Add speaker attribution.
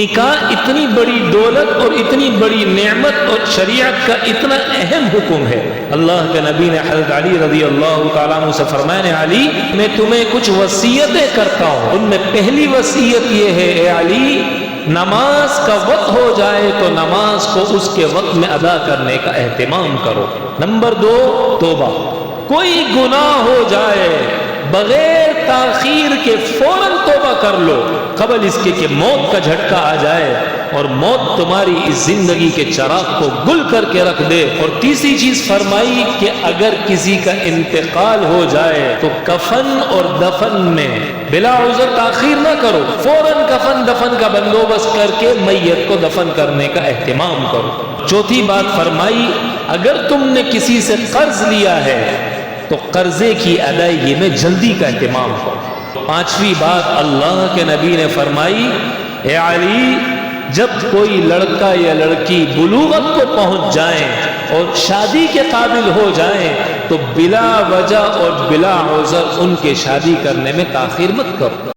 Speaker 1: نکاح اتنی بڑی دولت اور اتنی بڑی نعمت اور شریعت کا اتنا اہم حکم ہے. اللہ کے نبی نے حضرت علی رضی اللہ تعالیٰ عنہ سے فرمایا، علی میں تمہیں کچھ وصیتیں کرتا ہوں، ان میں پہلی وصیت یہ ہے اے علی، نماز کا وقت ہو جائے تو نماز کو اس کے وقت میں ادا کرنے کا اہتمام کرو. نمبر 2، توبہ. کوئی گناہ ہو جائے بغیر تاخیر کے فوراً توبہ کر لو، قبل اس کے کہ موت کا جھٹکا آ جائے اور موت تمہاری اس زندگی کے چراغ کو گل کر کے رکھ دے. اور تیسری چیز فرمائی کہ اگر کسی کا انتقال ہو جائے تو کفن اور دفن میں بلا عذر تاخیر نہ کرو، فوراً کفن دفن کا بندوبست کر کے میت کو دفن کرنے کا اہتمام کرو. چوتھی بات فرمائی، اگر تم نے کسی سے قرض لیا ہے تو قرضے کی ادائیگی میں جلدی کا اہتمام کرو. پانچویں بات اللہ کے نبی نے فرمائی، اے علی جب کوئی لڑکا یا لڑکی بلوغت کو پہنچ جائیں اور شادی کے قابل ہو جائیں تو بلا وجہ اور بلا عذر ان کے شادی کرنے میں تاخیر مت کرو.